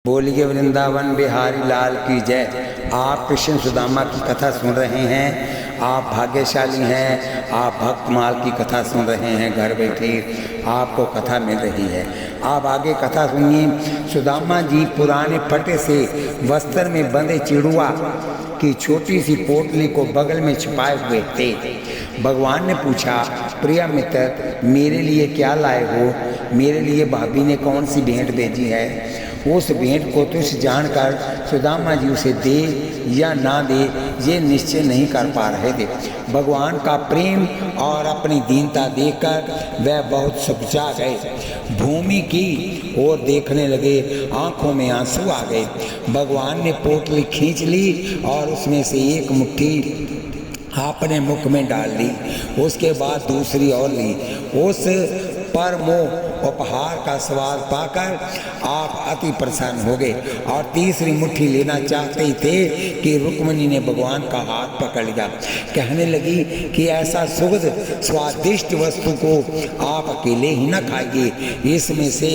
बोलिए वृंदावन बिहारी लाल की जय। आप कृष्ण सुदामा की कथा सुन रहे हैं। आप भाग्यशाली हैं। आप भक्तमाल की कथा सुन रहे हैं। घर बैठे आपको कथा मिल रही है। आप आगे कथा सुनिए। सुदामा जी पुराने फटे से वस्त्र में बंधे चिड़ुआ की छोटी सी पोटली को बगल में छिपाए हुए थे। भगवान ने पूछा, प्रिय मित्र, मेरे लिए क्या लाए हो? मेरे लिए भाभी ने कौन सी भेंट भेजी है? उस भेंट को तुझ जानकर सुदामा जी उसे दे या ना दे ये निश्चय नहीं कर पा रहे थे। भगवान का प्रेम और अपनी दीनता देखकर वह बहुत सकुचा गए। भूमि की ओर देखने लगे, आंखों में आंसू आ गए। भगवान ने पोटली खींच ली और उसमें से एक मुट्ठी अपने मुख में डाल ली। उसके बाद दूसरी और ली। उस परमोह उपहार का स्वाद पाकर आप अति प्रसन्न हो गए और तीसरी मुट्ठी लेना चाहते ही थे कि रुक्मिणी ने भगवान का हाथ पकड़ लिया। कहने लगी कि ऐसा सुगंध स्वादिष्ट वस्तु को आप अकेले ही न खाइए, इसमें से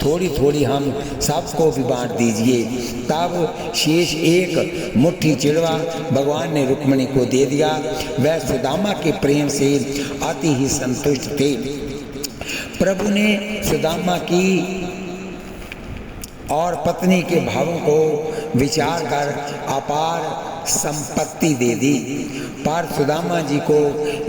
थोड़ी थोड़ी हम सबको भी बांट दीजिए। तब शेष एक मुट्ठी चिड़वा भगवान ने रुक्मिणी को दे दिया। वह सुदामा के प्रेम से अति ही संतुष्ट थे। प्रभु ने सुदामा की और पत्नी के भावों को विचार कर अपार संपत्ति दे दी, पर सुदामा जी को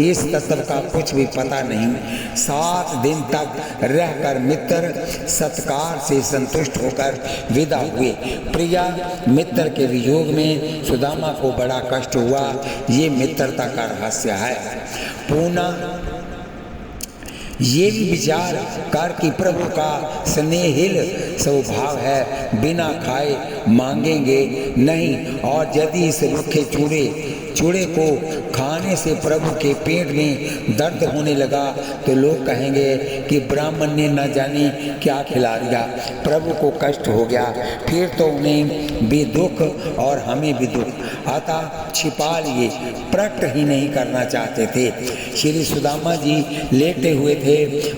इस तत्व का कुछ भी पता नहीं। 7 दिन तक रहकर मित्र सत्कार से संतुष्ट होकर विदा हुए। प्रिया मित्र के वियोग में सुदामा को बड़ा कष्ट हुआ। ये मित्रता का रहस्य है। पुनः ये भी विचार कर कि प्रभु का स्नेहिल स्वभाव है, बिना खाए मांगेंगे नहीं, और यदि इस रूखे चूड़े को खाने से प्रभु के पेट में दर्द होने लगा तो लोग कहेंगे कि ब्राह्मण ने न जाने क्या खिला दिया, प्रभु को कष्ट हो गया। फिर तो उन्हें भी दुख और हमें भी दुख, अतः छिपा लिए, प्रकट ही नहीं करना चाहते थे। श्री सुदामा जी लेटे हुए थे,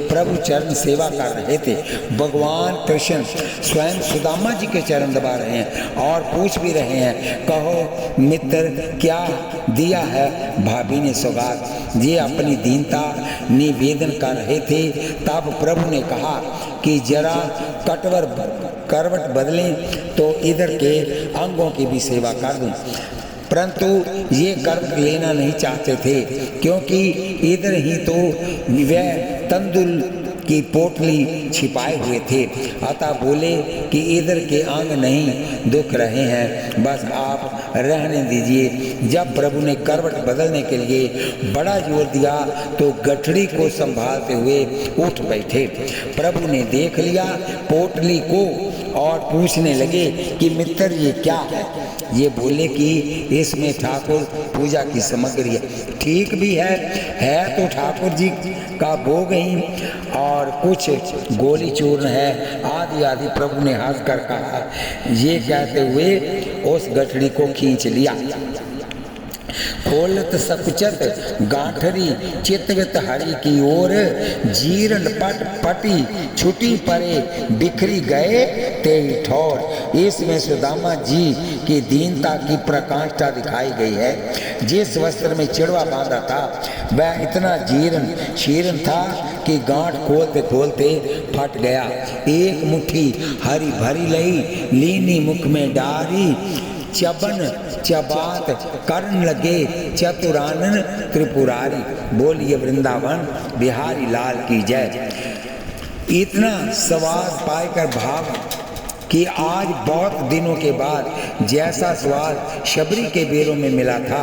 प्रभु चरण सेवा कर रहे थे। भगवान कृष्ण स्वयं सुदामा जी के चरण दबा रहे हैं और पूछ भी रहे हैं, कहो मित्र, क्या दिया है भाभी ने सौगात? ये अपनी दीनता निवेदन कर रहे थे। तब प्रभु ने कहा कि जरा करवट बदलें तो इधर के अंगों की भी सेवा कर दूं। परंतु ये करवट लेना नहीं चाहते थे, क्योंकि इधर ही तो वह तंदुल की पोटली छिपाए हुए थे। अतः बोले कि इधर के अंग नहीं दुख रहे हैं, बस आप रहने दीजिए। जब प्रभु ने करवट बदलने के लिए बड़ा जोर दिया तो गठड़ी को संभालते हुए उठ बैठे। प्रभु ने देख लिया पोटली को और पूछने लगे कि मित्र ये क्या है? ये बोले कि इसमें ठाकुर पूजा की सामग्री है। ठीक भी है तो ठाकुर जी का भोग ही, और कुछ गोली चूर्ण है आदि आदि। प्रभु ने हंस कर कहा। ये कहते हुए उस गठड़ी को खींच लिया। खोलत सकुचत गांठरी चितवित हरि की ओर, जीर्ण पट पटी छुटी परे बिखरी गए ते ठौर। इसमें सुदामा जी की दीनता की प्रकाष्ठा दिखाई गई है। जिस वस्त्र में चिड़वा बांधा था वह इतना जीर्ण शीर्ण था कि गांठ खोलते खोलते फट गया। एक मुट्ठी हरी भरी लई लीनी मुख में डारी, चबन चबात करन लगे चतुरानन त्रिपुरारी। बोलिए वृंदावन बिहारी लाल की जय। इतना स्वाद पाकर भाव कि आज बहुत दिनों के बाद जैसा स्वाद शबरी के बेरों में मिला था,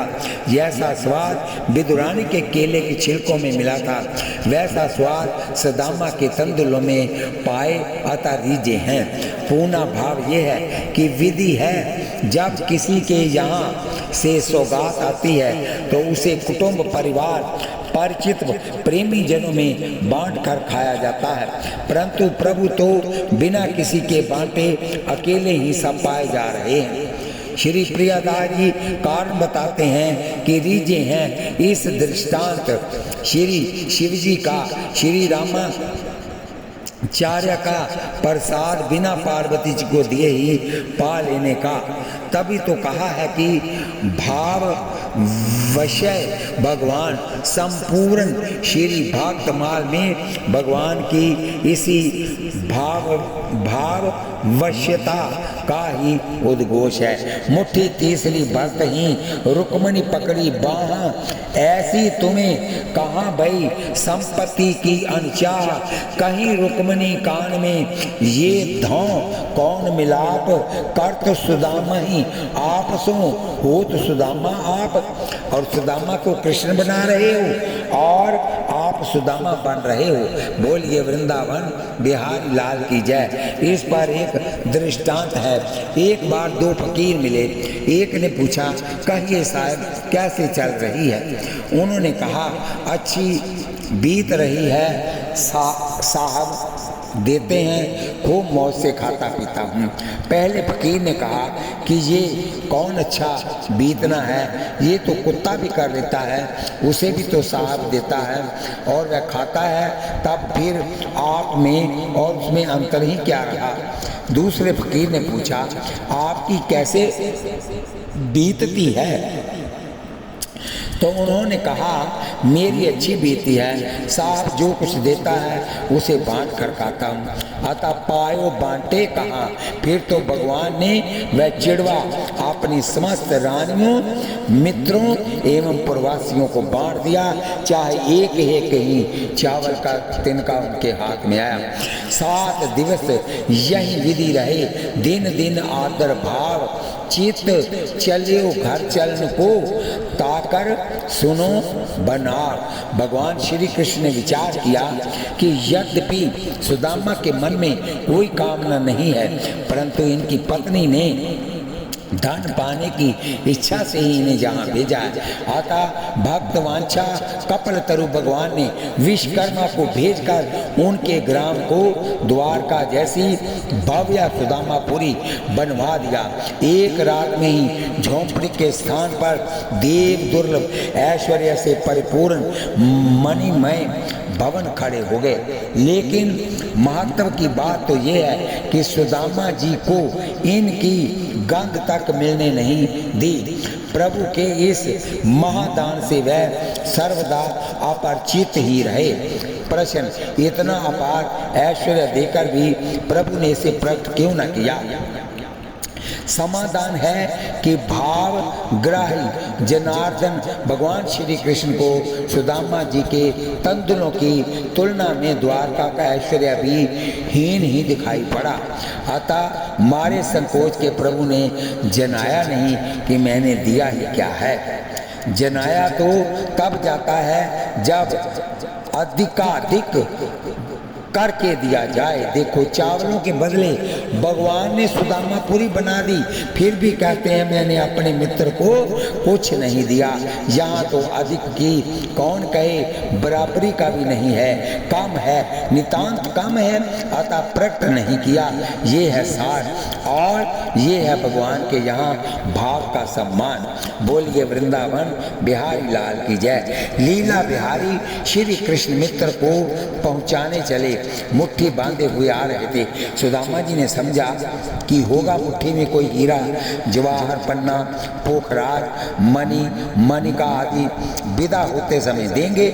जैसा स्वाद विदुरानी के केले के छिलकों में मिला था, वैसा स्वाद सुदामा के तंदुलों में पाए। अतः रीझे हैं। पूना भाव ये है कि विधि है, जब किसी के यहाँ से सौगात आती है तो उसे कुटुंब परिवार परिचित प्रेमी जनों में बांट कर खाया जाता है। परंतु प्रभु तो बिना किसी के बांटे अकेले ही सब पाए जा रहे हैं। श्री प्रियदास जी कारण बताते हैं कि रीझे हैं इस दृष्टांत श्री शिवजी का। श्री रामा चार्य का प्रसाद बिना पार्वती जी को दिए ही पा लेने का। तभी तो कहा है कि भाव वशय भगवान संपूर्ण श्री भक्तमाल में भगवान की इसी भाव वश्यता का ही उद्घोष है। मुट्ठी तीसरी भक्त ही रुक्मणी पकड़ी बाह, ऐसी तुम्हें कहाँ भई संपत्ति की अनचाह। कहीं रुक्मणी कान में ये धौ कौन मिलाप, कर तो सुदामा ही आप सो हो तो सुदामा आप। और सुदामा को कृष्ण बना रहे हो और आप सुदामा बन रहे हो। बोलिए वृंदावन बिहारी लाल की जय। इस पर एक दृष्टांत है। एक बार दो फकीर मिले। एक ने पूछा, कहिए साहब कैसे चल रही है? उन्होंने कहा, अच्छी बीत रही है साहब, देते हैं खूब मौज से खाता पीता हूँ। पहले फकीर ने कहा कि ये कौन अच्छा बीतना है, ये तो कुत्ता भी कर लेता है, उसे भी तो साहब देता है और वह खाता है, तब फिर आप में और उसमें अंतर ही क्या रहा। दूसरे फकीर ने पूछा, आपकी कैसे बीतती है? तो उन्होंने कहा, मेरी अच्छी बीती है साहब, जो कुछ देता है उसे बांट कर खाता हूँ। अतः पायो बांटे कहाँ, फिर तो भगवान ने वह चिड़वा अपनी समस्त रानियों मित्रों एवं प्रवासियों को बांट दिया, चाहे एक ही चावल का तिनका उनके हाथ में आया। 7 दिवस यही विधि रहे, दिन दिन आदर भाव, चित्त चलियो घर चलन को, ताकर सुनो बनार। भगवान श्री कृष्ण ने विचार किया कि यद्यपि सुदामा के मन में कोई कामना नहीं है, परंतु इनकी पत्नी ने धन पाने की इच्छा से ही इन्हें जहाँ भेजा है। अतः भक्तवांछा कपल तरु भगवान ने विश्वकर्मा को भेजकर उनके ग्राम को द्वारका जैसी भव्य सुदामापुरी बनवा दिया। एक रात में ही झोंपड़ी के स्थान पर देव दुर्लभ ऐश्वर्य से परिपूर्ण मणिमय भवन खड़े हो गए। लेकिन महत्व की बात तो ये है कि सुदामा जी को इनकी गंध तक मिलने नहीं दी। प्रभु के इस महादान से वह सर्वदा अपरिचित ही रहे। प्रश्न, इतना अपार ऐश्वर्य देकर भी प्रभु ने इसे प्रकट क्यों न किया? समाधान है कि भाव ग्राही जनार्दन भगवान श्री कृष्ण को सुदामा जी के तंदुलों की तुलना में द्वारका का ऐश्वर्य भी हीन ही दिखाई पड़ा। अतः मारे संकोच के प्रभु ने जनाया नहीं कि मैंने दिया ही क्या है। जनाया तो तब जाता है जब अधिकाधिक करके दिया जाए। देखो, चावलों के बदले भगवान ने सुदामापुरी बना दी, फिर भी कहते हैं मैंने अपने मित्र को कुछ नहीं दिया। यहाँ तो अधिक की कौन कहे, बराबरी का भी नहीं है, कम है, नितांत कम है, अतः प्रकट नहीं किया। ये है सार और ये है भगवान के यहाँ भाव का सम्मान। बोलिए वृंदावन बिहारी लाल की जय। लीला बिहारी श्री कृष्ण मित्र को पहुँचाने चले, मुट्ठी बांधे हुए आ रहे थे। सुदामा जी ने समझा कि होगा मुट्ठी में कोई हीरा जवाहर पन्ना पोखराज मणिका आदि विदा होते समय देंगे।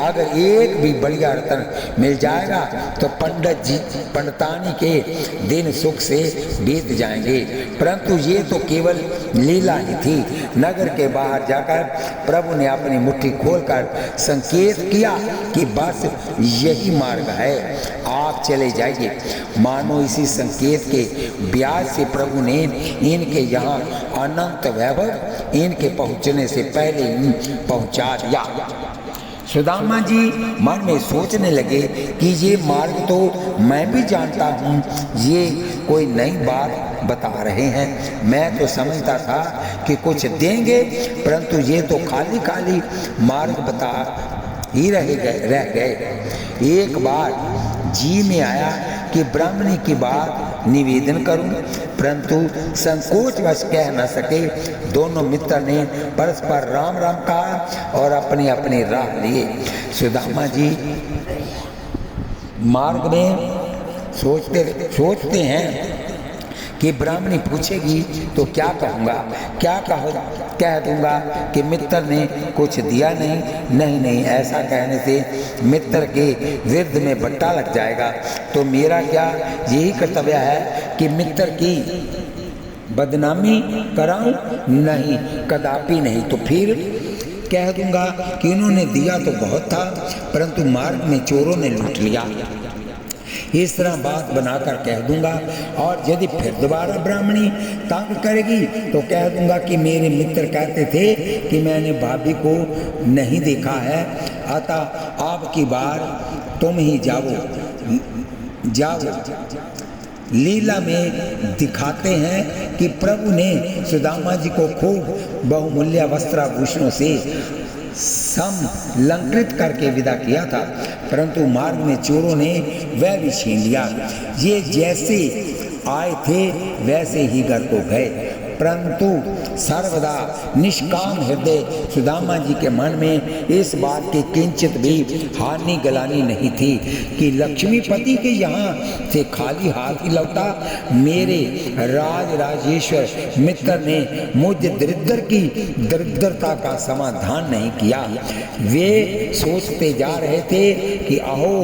अगर एक भी बढ़िया रतन मिल जाएगा तो पंडितानी के दिन सुख से बीत जाएंगे। परंतु ये तो केवल लीला ही थी। नगर के बाहर जाकर प्रभु ने अपनी मुट्ठी खोलकर संकेत किया कि बस यही मार्ग है, आप चले जाइए। मानो इसी संकेत के ब्याज से प्रभु ने इनके यहाँ अनंत वैभव इनके पहुँचने से पहले ही पहुँचा दिया। सुदामा जी मन में सोचने लगे कि ये मार्ग तो मैं भी जानता हूँ, ये कोई नई बात बता रहे हैं। मैं तो समझता था कि कुछ देंगे, परंतु ये तो खाली खाली मार्ग बता ही रह गए। एक बार जी में आया कि ब्राह्मणी की बात निवेदन करूं, परंतु संकोचवश कह न सके। दोनों मित्र ने परस्पर राम राम कहा और अपनी अपनी राह लिए। सुदामा जी मार्ग में सोचते हैं कि ब्राह्मणी पूछेगी तो क्या कहूँगा, कह दूँगा कि मित्र ने कुछ दिया नहीं, ऐसा कहने से मित्र के विरुद्ध में बट्टा लग जाएगा। तो मेरा क्या यही कर्तव्य है कि मित्र की बदनामी कराऊं? नहीं, कदापि नहीं। तो फिर कह दूँगा कि इन्होंने दिया तो बहुत था, परंतु मार्ग में चोरों ने लूट लिया। इस तरह बात बनाकर कह दूंगा। और यदि फिर दोबारा ब्राह्मणी तंग करेगी तो कह दूंगा कि मेरे मित्र कहते थे कि मैंने भाभी को नहीं देखा है, अतः अब की बार तुम ही जाओ। लीला में दिखाते हैं कि प्रभु ने सुदामा जी को खूब बहुमूल्य वस्त्राभूषणों से समलंकृत करके विदा किया था, परंतु मार्ग में चोरों ने वह भी छीन लिया। ये जैसे आए थे वैसे ही घर को गए, परंतु सर्वदा निष्काम हृदय सुदामा जी के मन में इस बात की किंचित भी हानि गलानी नहीं थी कि लक्ष्मीपति के यहाँ से खाली हाथ ही लौटा। मेरे राजेश्वर मित्र ने मुझ दरिद्र की दरिद्रता का समाधान नहीं किया। वे सोचते जा रहे थे कि अहो,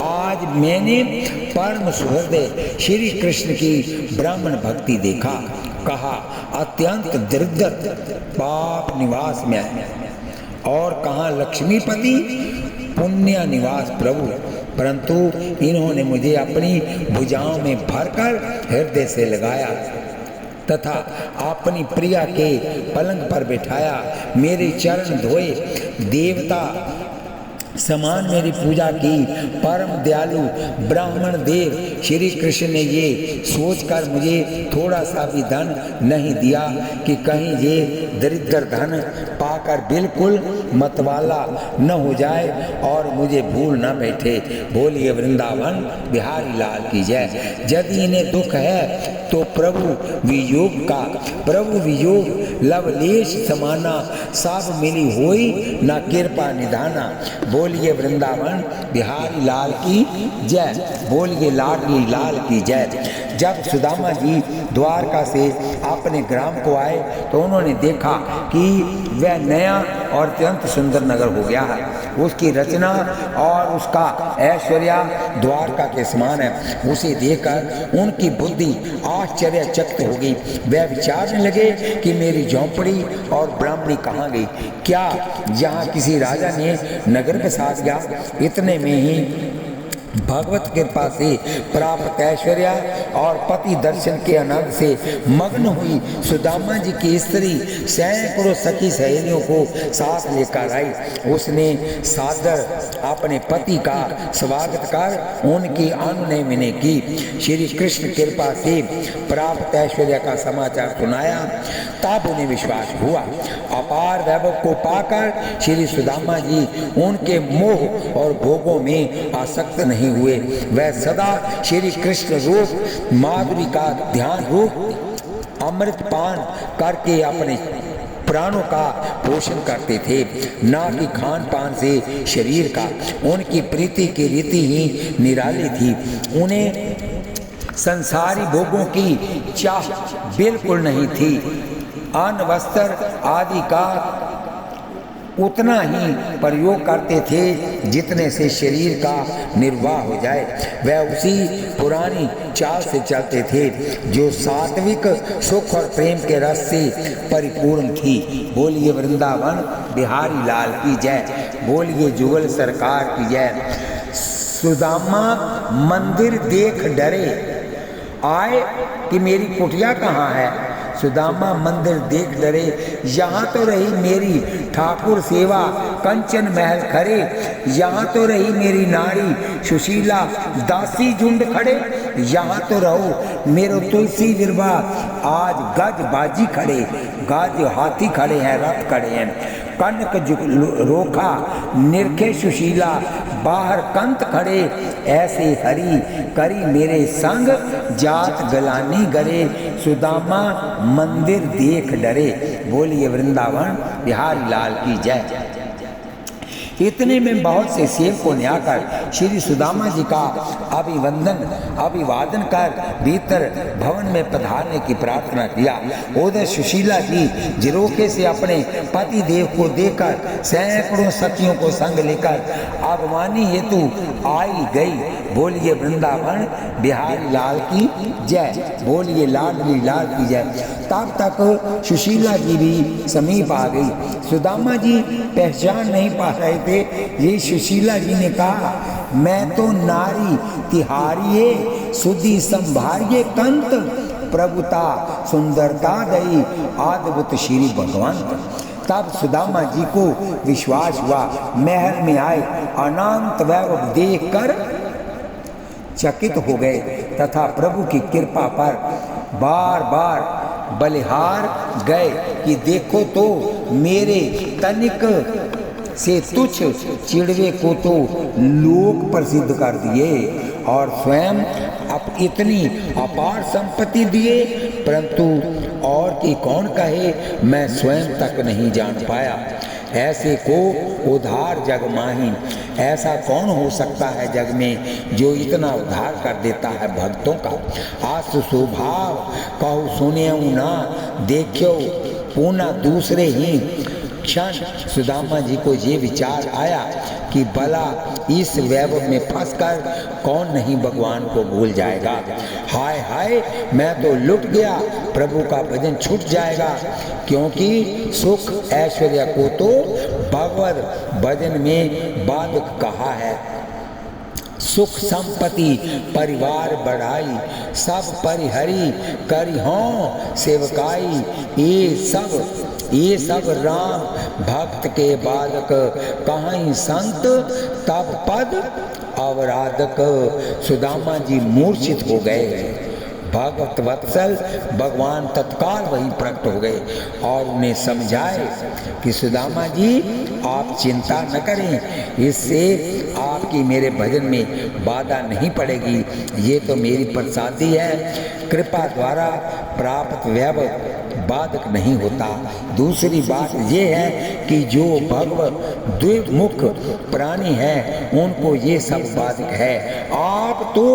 आज मैंने परम सुहृदय श्री कृष्ण की ब्राह्मण भक्ति देखा, कहा अत्यंत दरिद्र पाप निवास में, और कहा लक्ष्मीपति पुण्य निवास प्रभु, परंतु इन्होंने मुझे अपनी भुजाओं में भरकर हृदय से लगाया तथा अपनी प्रिया के पलंग पर बिठाया, मेरे चरण धोए, देवता समान मेरी पूजा की। परम दयालु ब्राह्मण देव श्री कृष्ण ने ये सोचकर मुझे थोड़ा सा भी धन नहीं दिया कि कहीं ये दरिद्र धन पाकर बिल्कुल मतवाला न हो जाए और मुझे भूल न बैठे। बोलिए वृंदावन बिहारी लाल की जय। यदि इन्हें दुख है तो प्रभु वियोग लवलेश समाना, सब मिली होई ना कृपा निधाना। बोलिए वृंदावन बिहारी लाल की जय, बोलिए लाडली लाल की जय। जब सुदामा जी द्वारका से अपने ग्राम को आए तो उन्होंने देखा कि वह नया और अत्यंत सुंदर नगर हो गया है। उसकी रचना और उसका ऐश्वर्य द्वारका के समान है। उसे देखकर उनकी बुद्धि आश्चर्यचकित हो गई। वह विचारने लगे कि मेरी झोंपड़ी और ब्राह्मणी कहाँ गई? क्या यहाँ किसी राजा ने नगर बसा दिया? इतने में ही भगवत कृपा से प्राप्त ऐश्वर्य और पति दर्शन के आनंद से मग्न हुई सुदामा जी की स्त्री सैकड़ों सखी सहेलियों को साथ लेकर आई। उसने सादर अपने पति का स्वागत कर उनकी अनुनय विनय की, श्री कृष्ण कृपा से प्राप्त ऐश्वर्य का समाचार सुनाया। तब उन्हें विश्वास हुआ। अपार वैभव को पाकर श्री सुदामा जी उनके मोह और भोगों में आसक्त नहीं हुए। वह सदा श्री कृष्ण रूप माधुरी का ध्यान रूप अमृत पान करके अपने प्राणों का पोषण करते थे, ना कि खान पान से शरीर का। उनकी प्रीति की रीति ही निराली थी। उन्हें संसारी भोगों की चाह बिल्कुल नहीं थी। अन्न वस्त्र आदि का उतना ही प्रयोग करते थे जितने से शरीर का निर्वाह हो जाए। वह उसी पुरानी चाल से चलते थे जो सात्विक सुख और प्रेम के रस से परिपूर्ण थी। बोलिए वृंदावन बिहारी लाल की जय, बोलिए जुगल सरकार की जय। सुदामा मंदिर देख डरे, आए कि मेरी कुटिया कहाँ है। सुदामा मंदिर देख डरे, यहाँ तो रही मेरी ठाकुर सेवा कंचन महल खड़े, यहाँ तो रही मेरी नारी सुशीला दासी झुंड खड़े, यहाँ तो रहो मेरो तुलसी विरवा आज गज बाजी खड़े, गज हाथी खड़े हैं, रथ खड़े हैं, कनक रोखा निरखे सुशीला बाहर कंत खड़े, ऐसे हरी करी मेरे संग जात गलानी गरे, सुदामा मंदिर देख डरे। बोलिए वृंदावन बिहारी लाल की जय। इतने में बहुत से सेवकों ने आकर श्री सुदामा जी का अभिवादन कर भीतर भवन में पधारने की प्रार्थना किया। उधर सुशीला जी झरोखे से अपने पति देव को देखकर सैकड़ों सखियों को संग लेकर आगवानी हेतु आई गई। बोलिए वृंदावन बिहारी लाल की जय, बोलिए लाडली लाल की जय। तब तक सुशीला जी भी समीप आ गई। सुदामा जी पहचान नहीं पा रहे थे। ये सुशीला जी ने कहा, मैं तो नारी तिहारिये सुधि संभारिये कंत, प्रभुता सुंदरता दई अद्भुत श्री भगवान। तब सुदामा जी को विश्वास हुआ। महल में आए अनंत वैभव देख कर चकित हो गए तथा प्रभु की कृपा पर बार बार बलिहार गए कि देखो तो मेरे तनिक से तुच्छ चिड़वे को तो लोक प्रसिद्ध कर दिए और स्वयं अब इतनी अपार संपत्ति दिए, परंतु और कि कौन कहे मैं स्वयं तक नहीं जान पाया। ऐसे को उद्धार जग माही, ऐसा कौन हो सकता है जग में जो इतना उद्धार कर देता है भक्तों का। आसु स्वभाव कहु सुनेऊ ना, देखो पुनः दूसरे ही क्षण सुदामा जी को ये विचार आया कि भला इस वैभव में फंसकर कौन नहीं भगवान को भूल जाएगा। हाय हाय मैं तो लुट गया, प्रभु का भजन छूट जाएगा, क्योंकि सुख ऐश्वर्य को तो भगवत भजन में बाधक कहा है। सुख संपत्ति परिवार बढ़ाई, सब परिहरी करी हों सेवकाई, ये सब राम भक्त के बालक, कहीं संत तब पद अवराधक। सुदामा जी मूर्छित हो गए। भगवत वत्सल भगवान तत्काल वहीं प्रकट हो गए और उन्हें समझाए कि सुदामा जी आप चिंता न करें, इससे आपकी मेरे भजन में बाधा नहीं पड़ेगी। ये तो मेरी प्रसादी है, कृपा द्वारा प्राप्त वैभव बाधक नहीं होता। दूसरी बात ये है कि जो भगवत द्विमुख प्राणी है उनको ये सब बाधक है। आप तो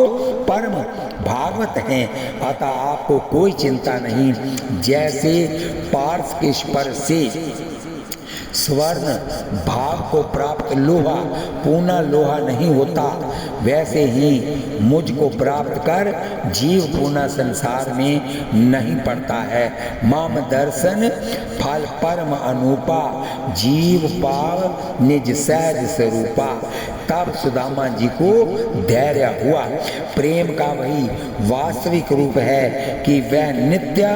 परम भागवत हैं, अतः आपको कोई चिंता नहीं। जैसे पार्श के स्पर्श से स्वर्ण भाव को प्राप्त लोहा पुनः लोहा नहीं होता, वैसे ही मुझको प्राप्त कर जीव पुनः संसार में नहीं पड़ता है। माम दर्शन फल परम अनुपा, जीव पाव निज सहज स्वरूपा। तब सुदामा जी को धैर्य हुआ। प्रेम का वही वास्तविक रूप है कि वह नित्य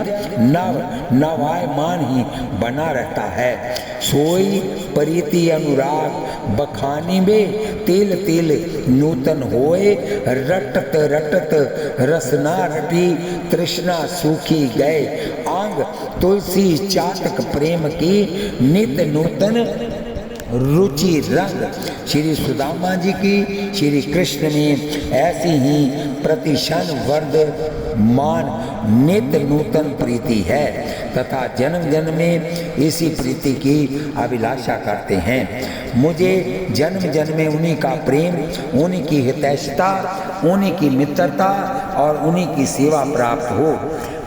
नवायमान ही बना रहता है। सोई प्रीति अनुराग बखानी में तिल तिल नूतन होए, रटत रटत रसना रटी तृष्णा सूखी गए। अंग तुलसी चातक प्रेम की नित नूतन रुचि रंग। श्री सुदामा जी की श्री कृष्ण में ऐसी ही प्रतिक्षण वर्धमान नित्य नूतन प्रीति है तथा जन्म जन्म में इसी प्रीति की अभिलाषा करते हैं। मुझे जन्म जन्म में उन्हीं का प्रेम, उन्हीं की हितैषता, उन्हीं की मित्रता और उन्हीं की सेवा प्राप्त हो।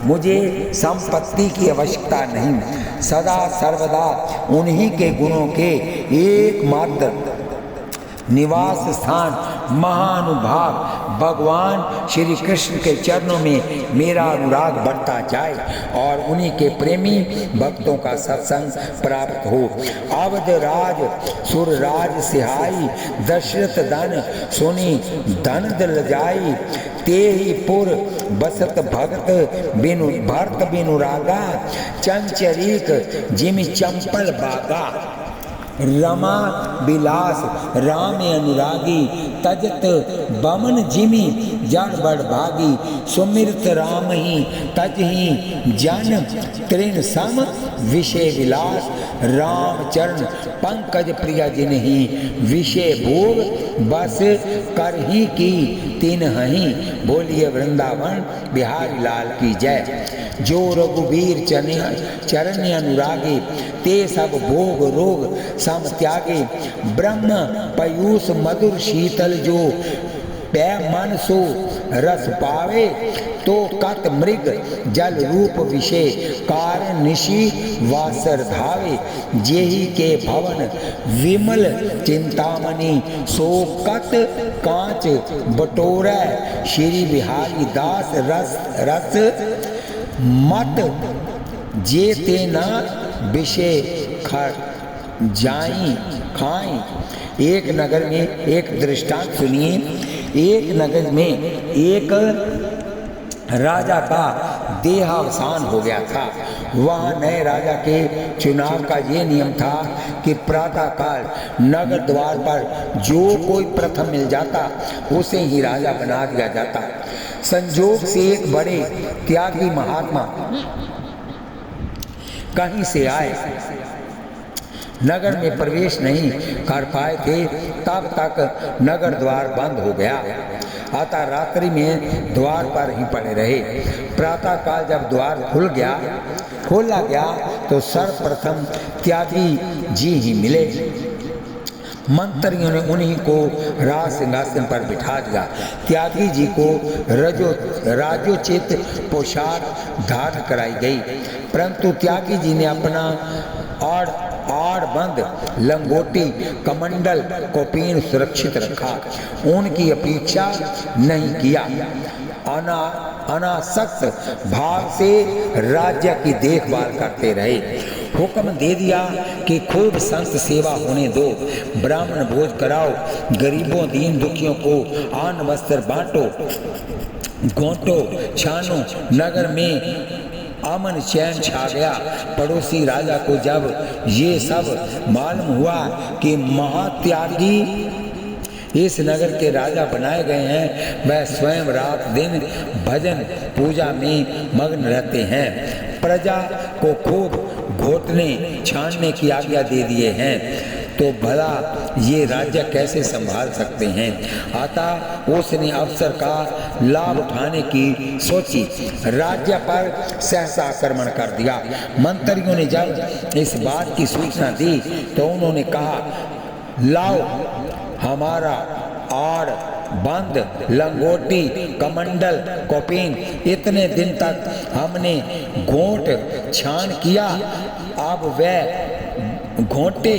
मुझे संपत्ति की आवश्यकता नहीं, सदा सर्वदा उन्हीं के गुणों के एकमात्र निवास स्थान महानुभाव भगवान श्री कृष्ण के चरणों में मेरा अनुराग बढ़ता जाए और उन्हीं के प्रेमी भक्तों का सत्संग प्राप्त हो। अवध राज सुरराज सिहाई, दशरथ धन सुनी धन दल जाई। ते ही पुर बसत भगत बिनु भरत बिनु रागा, चंचरीक जिमि चंपल बागा। रमा बिलास राम अनुरागी, तजत बमन जिमि जड़ बड़ भागी। सुमिरत राम ही तज ही जन तृण सम, विषय विलास राम चरण पंकज प्रिय जिनहि। विषय भोग बस कर ही की तीन हहीं, बोलिए वृंदावन बिहारी लाल की जय। जो रघुवीर चरण अनुरागी, ते सब भोग रोग सम त्यागे, ब्रह्म पयूष मधुर शीतल जो पै मन सो रस पावे, तो कत मृग जल रूप विषय कारण निशि वासर धावे, जेहि के भवन विमल चिंतामणि सो कत कांच बटोरै, श्री बिहारी दास रस रस मत जे तेना विषय खर जाई खाई। एक नगर में एक दृष्टांत सुनिए। एक नगर में एक राजा का देहावसान हो गया था। वहाँ नए राजा के चुनाव का ये नियम था कि प्रातः काल नगर द्वार पर जो कोई प्रथम मिल जाता उसे ही राजा बना दिया जाता। संजोग से एक बड़े त्यागी महात्मा कहीं से आए, नगर में प्रवेश नहीं कर पाए थे, तब तक नगर द्वार बंद हो गया। अतः रात्रि में द्वार पर ही पड़े रहे। प्रातः काल जब द्वार खोला गया तो सर्वप्रथम त्यागी जी ही मिले। मंत्रियों ने उन्हीं को राज सिंहासन पर बिठा दिया। त्यागी जी को राजोचित पोशाक धारण कराई गई, परंतु त्यागी जी ने अपना आड़बंद लंगोटी कमंडल कौपीन सुरक्षित रखा। उनकी अपेक्षा नहीं किया। अनासक्त भाव से राज्य की देखभाल करते रहे। हुक्म दे दिया कि खूब संत सेवा होने दो, ब्राह्मण भोज कराओ, गरीबों दीन दुखियों को अन्न वस्त्र बांटो, गोंटो छानो। नगर में अमन चैन छा गया। पड़ोसी राजा को जब ये सब मालूम हुआ कि महात्यागी इस नगर के राजा बनाए गए हैं, वह स्वयं रात दिन भजन पूजा में मग्न रहते हैं, प्रजा को खूब घोटने छानने की आज्ञा दे दिए हैं, तो भला ये राज्य कैसे संभाल सकते हैं। अतः उसने अवसर का लाभ उठाने की सोची, राज्य पर सहसा आक्रमण कर दिया। मंत्रियों ने जब इस बात की सूचना दी तो उन्होंने कहा, लाओ हमारा आड़ बंद लंगोटी कमंडल कौपीन, इतने दिन तक हमने घोंट छान किया, अब वह घोंटे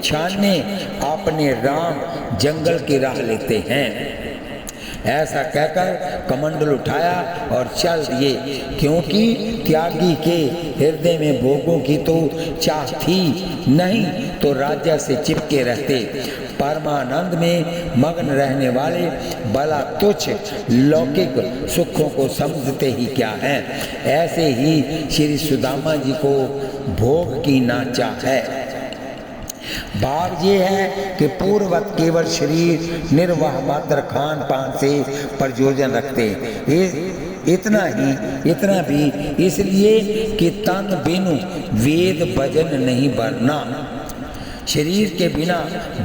छानने अपने राम जंगल की राह लेते हैं। ऐसा कहकर कमंडल उठाया और चल दिए, क्योंकि त्यागी के हृदय में भोगों की तो चाह थी नहीं, तो राज्य से चिपके रहते। परमानंद में मग्न रहने वाले भला तुच्छ लौकिक सुखों को समझते ही क्या है। ऐसे ही श्री सुदामा जी को भोग की ना चाह है। भाव ये है कि पूर्ववत केवल शरीर निर्वाह मात्र खान पान से प्रयोजन रखते, इतना भी इसलिए कि तन बिनु वेद भजन नहीं बरना। शरीर के बिना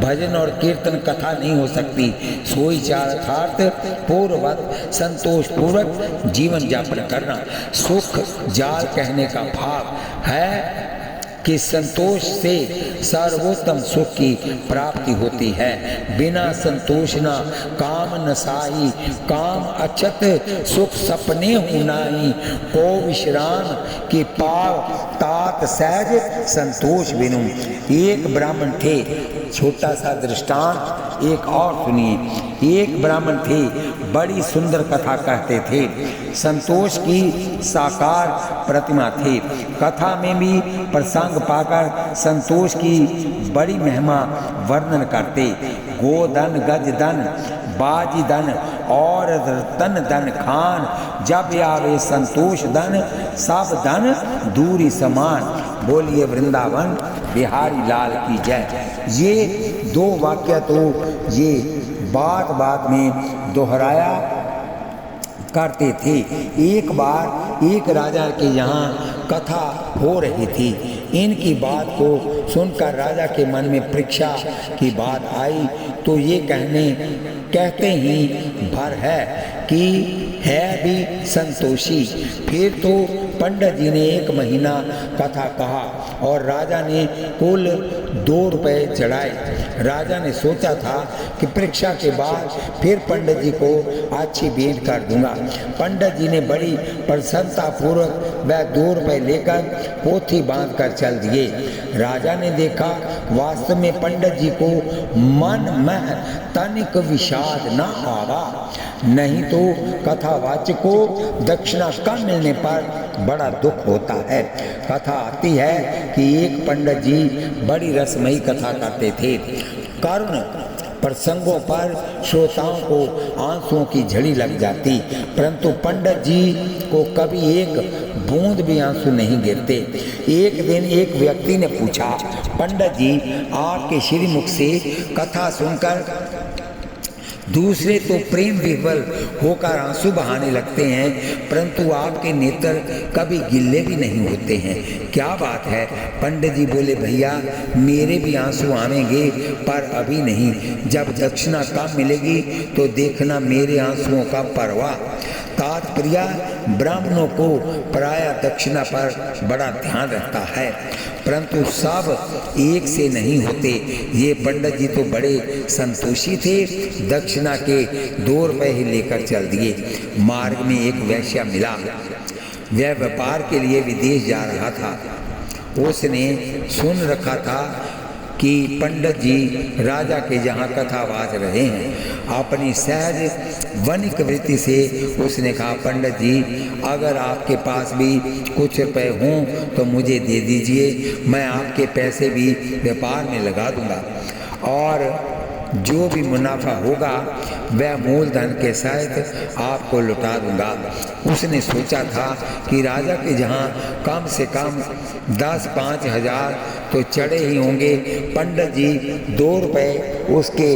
भजन और कीर्तन कथा नहीं हो सकती। सोई चार्थार्थ पूर्ववत संतोष पूर्वक जीवन यापन करना। सुख जाल कहने का भाव है कि संतोष से सर्वोत्तम सुख की प्राप्ति होती है। बिना संतोष ना काम नसाई, काम अचत सुख सपने हुनाई, को विश्राम की पाव तात सहज संतोष बिनु। एक ब्राह्मण थे, छोटा सा दृष्टांत एक और सुनिए। एक ब्राह्मण थे, बड़ी सुंदर कथा कहते थे, संतोष की साकार प्रतिमा थी। कथा में भी प्रसंग पाकर संतोष की बड़ी महिमा वर्णन करते। गोधन गज धन बाजी धन और रतन धन खान, जब आवे संतोष धन सब धन दूरी समान। बोलिए वृंदावन बिहारी लाल की जय। ये दो वाक्य तो ये बात बात में दोहराया करते थे। एक बार एक राजा के यहाँ कथा हो रही थी। इनकी बात को सुनकर राजा के मन में परीक्षा की बात आई तो ये कहते ही भर है कि है भी संतोषी। फिर तो पंडित जी ने 1 महीना कथा कहा और राजा ने कुल 2 रुपये चढ़ाए। राजा ने सोचा था कि परीक्षा के बाद फिर पंडित जी को अच्छी भेंट कर दूंगा। पंडित जी ने बड़ी प्रसन्नता पूर्वक वह 2 रुपये लेकर पोथी बांध कर चल दिए। राजा ने देखा वास्तव में पंडित जी को मन में तनिक विषाद न आवा, नहीं तो कथावाचक को दक्षिणा कम मिलने पर बड़ा दुख होता है। कथा आती है कि एक पंडित जी बड़ी रसमयी कथा करते थे। करुण प्रसंगों पर श्रोताओं को आंसुओं की झड़ी लग जाती, परंतु पंडित जी को कभी एक बूंद भी आंसू नहीं गिरते। एक दिन एक व्यक्ति ने पूछा, पंडित जी आपके श्रीमुख से कथा सुनकर दूसरे तो प्रेम विह्वल होकर आंसू बहाने लगते हैं, परंतु आपके नेत्र कभी गिल्ले भी नहीं होते हैं, क्या बात है? पंडित जी बोले, भैया मेरे भी आंसू आवेंगे पर अभी नहीं, जब दक्षिणा कम मिलेगी तो देखना मेरे आंसुओं का परवाह। तात्पर्य ब्राह्मणों को प्राय दक्षिणा पर बड़ा ध्यान रहता है, परंतु सब एक से नहीं होते। ये पंडित जी तो बड़े संतोषी थे, दक्षिणा के 2 रुपये ही लेकर चल दिए। मार्ग में एक वैश्य मिला, वह व्यापार के लिए विदेश जा रहा था। उसने सुन रखा था कि पंडित जी राजा के जहाँ कथा बाज रहे हैं। अपनी सहज वनिक वृत्ति से उसने कहा, पंडित जी अगर आपके पास भी कुछ रुपए हों तो मुझे दे दीजिए, मैं आपके पैसे भी व्यापार में लगा दूंगा और जो भी मुनाफा होगा वह मूलधन के सहित आपको लौटा दूंगा। उसने सोचा था कि राजा के जहाँ कम से कम 10-5 हज़ार तो चढ़े ही होंगे। पंडित जी 2 रुपये उसके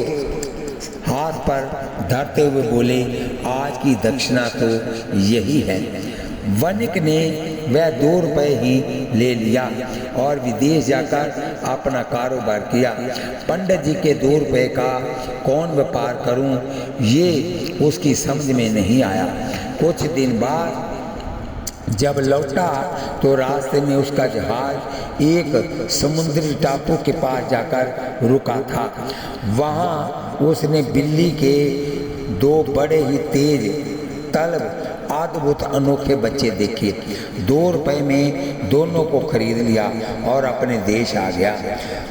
हाथ पर धरते हुए बोले, आज की दक्षिणा तो यही है। वनिक ने वह 2 रुपये ही ले लिया और विदेश जाकर अपना कारोबार किया। पंडित जी के 2 रुपये का कौन व्यापार करूं, ये उसकी समझ में नहीं आया। कुछ दिन बाद जब लौटा तो रास्ते में उसका जहाज एक समुद्री टापू के पास जाकर रुका था। वहाँ उसने बिल्ली के 2 बड़े ही तेज तलब अद्भुत अनोखे बच्चे देखे। 2 रुपये में दोनों को खरीद लिया और अपने देश आ गया।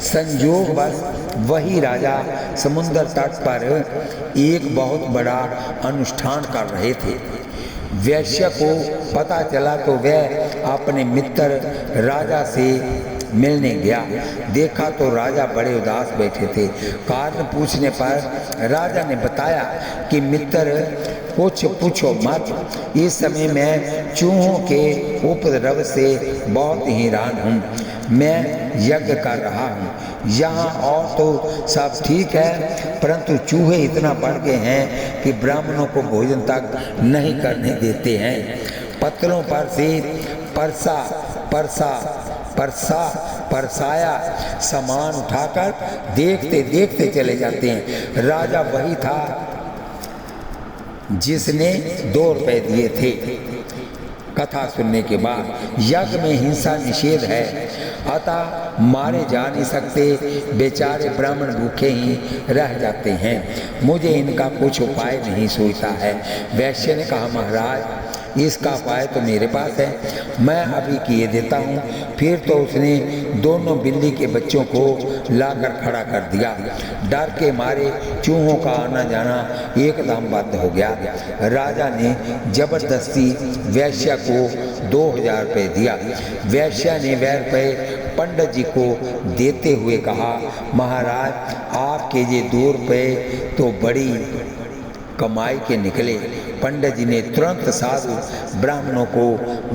संयोग बस वही राजा समुद्र तट पर एक बहुत बड़ा अनुष्ठान कर रहे थे। वैश्य को पता चला तो वह अपने मित्र राजा से मिलने गया। देखा तो राजा बड़े उदास बैठे थे। कारण पूछने पर राजा ने बताया कि मित्र कुछ पूछो मत, इस समय मैं चूहों के उपद्रव से बहुत ही हैरान हूँ। मैं यज्ञ कर रहा हूँ, यहाँ और तो सब ठीक है, परंतु चूहे इतना बढ़ गए हैं कि ब्राह्मणों को भोजन तक नहीं करने देते हैं। पत्थरों पर से परसाया सामान उठाकर देखते देखते चले जाते हैं। राजा वही था जिसने 2 रुपये दिए थे। कथा सुनने के बाद यज्ञ में हिंसा निषेध है, अतः मारे जा नहीं सकते, बेचारे ब्राह्मण भूखे ही रह जाते हैं। मुझे इनका कुछ उपाय नहीं सोचता है। वैश्य ने कहा, महाराज इसका उपाय तो मेरे पास है, मैं अभी किए देता हूँ। फिर तो उसने दोनों बिल्ली के बच्चों को लाकर खड़ा कर दिया। डर के मारे चूहों का आना जाना एकदम बंद हो गया। राजा ने जबरदस्ती वैश्य को 2000 रुपये दिया। वैश्य ने वह रुपये पंडित जी को देते हुए कहा, महाराज आपके ये 2 रुपये तो बड़ी कमाई के निकले। पंडित जी ने तुरंत साधु ब्राह्मणों को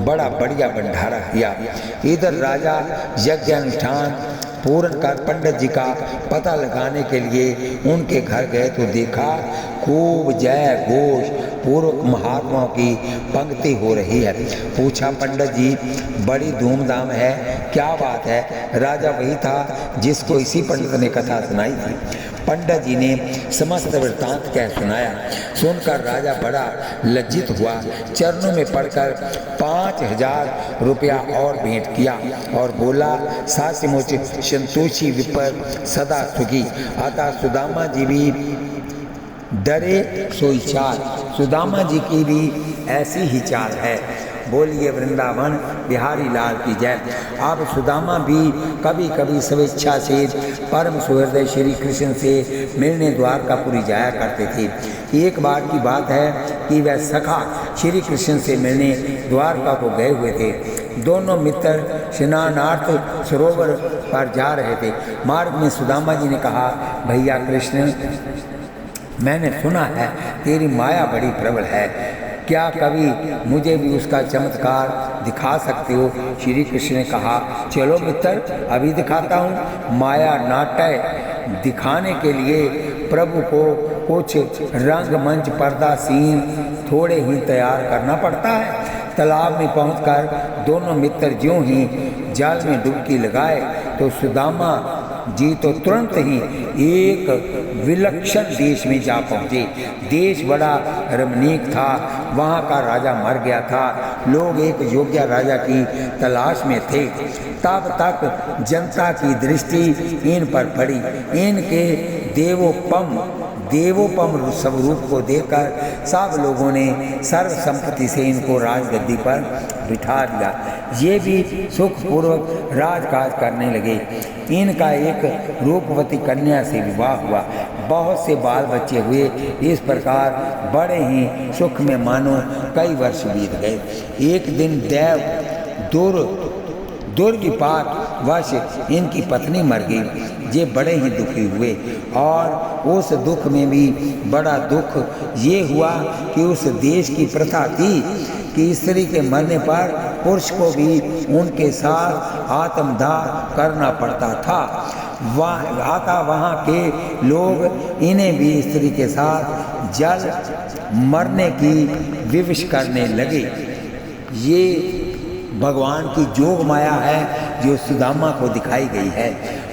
बड़ा बढ़िया भंडारा किया। इधर राजा यज्ञानुष्ठान पूर्ण कर पंडित जी का पता लगाने के लिए उनके घर गए तो देखा खूब जय घोष पूर्वक महात्माओं की पंक्ति हो रही है। पूछा, पंडित जी बड़ी धूमधाम है, क्या बात है? राजा वही था जिसको इसी पंडित ने कथा सुनाई थी। पंडित जी ने समस्त वृत्तांत कह सुनाया। सुनकर राजा बड़ा लज्जित हुआ, चरणों में पड़कर 5000 रुपया और भेंट किया और बोला, सचमुच संतोषी विपर सदा सुखी। अतः सुदामा जी भी डरे सोई चाल। सुदामा जी की भी ऐसी ही चाल है। बोलिए वृंदावन बिहारी लाल की जय। अब सुदामा भी कभी कभी स्वेच्छा से परम सुहृदय श्री कृष्ण से मिलने द्वारकापुरी जाया करते थे। एक बार की बात है कि वह सखा श्री कृष्ण से मिलने द्वारका को गए हुए थे। दोनों मित्र स्नानार्थ सरोवर पर जा रहे थे। मार्ग में सुदामा जी ने कहा, भैया कृष्ण, मैंने सुना है तेरी माया बड़ी प्रबल है, क्या कभी मुझे भी उसका चमत्कार दिखा सकते हो? श्री कृष्ण ने कहा, चलो मित्र, अभी दिखाता हूँ। माया नाट्य दिखाने के लिए प्रभु को कुछ रंगमंच पर्दा सीन थोड़े ही तैयार करना पड़ता है। तालाब में पहुंचकर दोनों मित्र ज्यों ही जाल में डुबकी लगाए तो सुदामा जी तो तुरंत ही एक विलक्षण देश में जा पहुँचे। देश बड़ा रमणीक था, वहाँ का राजा मर गया था। लोग एक योग्य राजा की तलाश में थे। तब तक जनता की दृष्टि इन पर पड़ी। इनके देवोपम स्वरूप को देखकर सब लोगों ने सर्वसम्मति से इनको राजगद्दी पर बिठा दिया। ये भी सुखपूर्वक राजकाज करने लगे। इनका एक रूपवती कन्या से विवाह हुआ, बहुत से बाल बच्चे हुए। इस प्रकार बड़े ही सुख में मानो कई वर्ष बीत गए। एक दिन देव दुर्विपाक वश इनकी पत्नी मर गई। ये बड़े ही दुखी हुए और उस दुख में भी बड़ा दुख ये हुआ कि उस देश की प्रथा थी कि स्त्री के मरने पर पुरुष को भी उनके साथ आत्मदाह करना पड़ता था। वहाँ के लोग इन्हें भी स्त्री के साथ जल मरने की विवश करने लगे। ये भगवान की जोग माया है जो सुदामा को दिखाई गई है,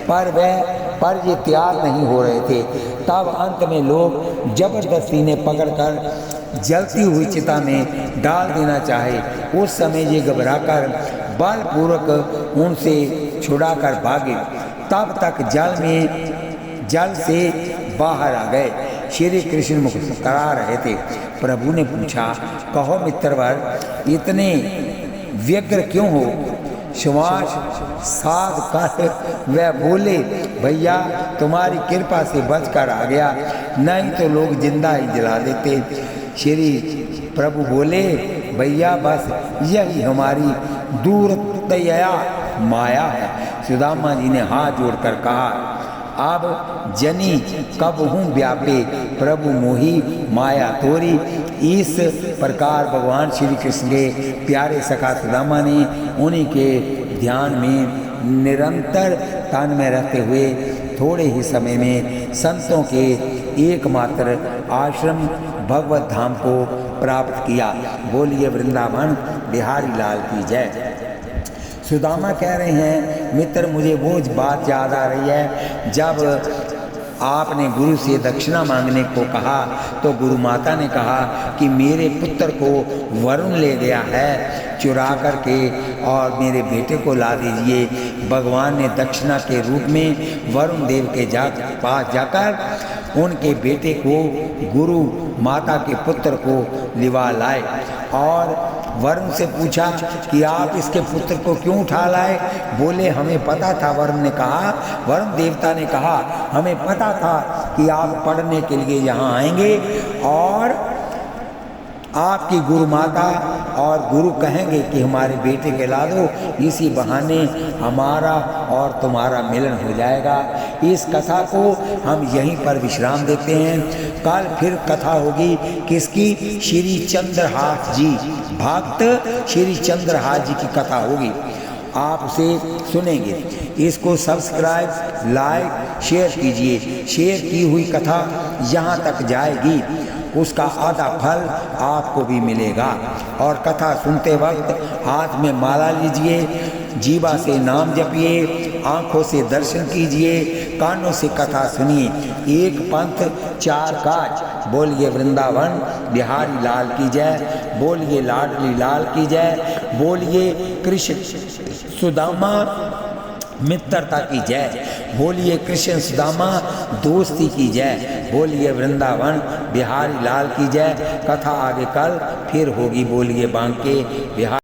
पर ये तैयार नहीं हो रहे थे। तब अंत में लोग जबरदस्ती ने पकड़कर जलती हुई चिता में डाल देना चाहे। उस समय ये घबराकर बलपूर्वक उनसे छुड़ाकर भागे। तब तक जल से बाहर आ गए। श्री कृष्ण मुस्कुरा रहे थे। प्रभु ने पूछा, कहो मित्रवर, इतने व्यग्र क्यों हो? श्वास साध कर वह बोले, भैया तुम्हारी कृपा से बचकर आ गया, नहीं तो लोग जिंदा ही जला देते। श्री प्रभु बोले, भैया बस यही हमारी दूरतया माया है। सुदामा जी ने हाथ जोड़कर कहा, अब जनी कब हूँ व्यापे प्रभु मोही माया तोरी। इस प्रकार भगवान श्री कृष्ण के प्यारे सखा सुदामा ने उन्हीं के ध्यान में निरंतर तान में रहते हुए थोड़े ही समय में संतों के एकमात्र आश्रम भगवत धाम को प्राप्त किया। बोलिए वृंदावन बिहारी लाल की जय। सुदामा कह रहे हैं, मित्र मुझे वो बात याद आ रही है जब आपने गुरु से दक्षिणा मांगने को कहा तो गुरु माता ने कहा कि मेरे पुत्र को वरुण ले गया है चुरा करके और मेरे बेटे को ला दीजिए। भगवान ने दक्षिणा के रूप में वरुण देव के पास जाकर उनके बेटे को गुरु माता के पुत्र को लिवा लाए और वरुण से पूछा कि आप इसके पुत्र को क्यों उठा लाए? बोले हमें पता था। वरुण ने कहा, वरुण देवता ने कहा, हमें पता था कि आप पढ़ने के लिए यहाँ आएंगे और आपकी गुरु माता और गुरु कहेंगे कि हमारे बेटे के ला दो, इसी बहाने हमारा और तुम्हारा मिलन हो जाएगा। इस कथा को हम यहीं पर विश्राम देते हैं। कल फिर कथा होगी किसकी? श्री चंद्रहास जी, भक्त श्री चंद्रहास जी की कथा होगी, आप उसे सुनेंगे। इसको सब्सक्राइब, लाइक, शेयर कीजिए। शेयर की हुई कथा यहाँ तक जाएगी उसका आधा फल आपको भी मिलेगा। और कथा सुनते वक्त हाथ में माला लीजिए, जीवा से नाम जपिए, आँखों से दर्शन कीजिए, कानों से कथा सुनिए। एक पंथ चार काज, बोलिए वृंदावन बिहारी लाल की जय, बोलिए लाडली लाल की जय, बोलिए कृष्ण सुदामा मित्रता की जय, बोलिए कृष्ण सुदामा दोस्ती की जय, बोलिए वृंदावन बिहारी लाल की जय। कथा आगे कल फिर होगी, बोलिए बांके बिहार।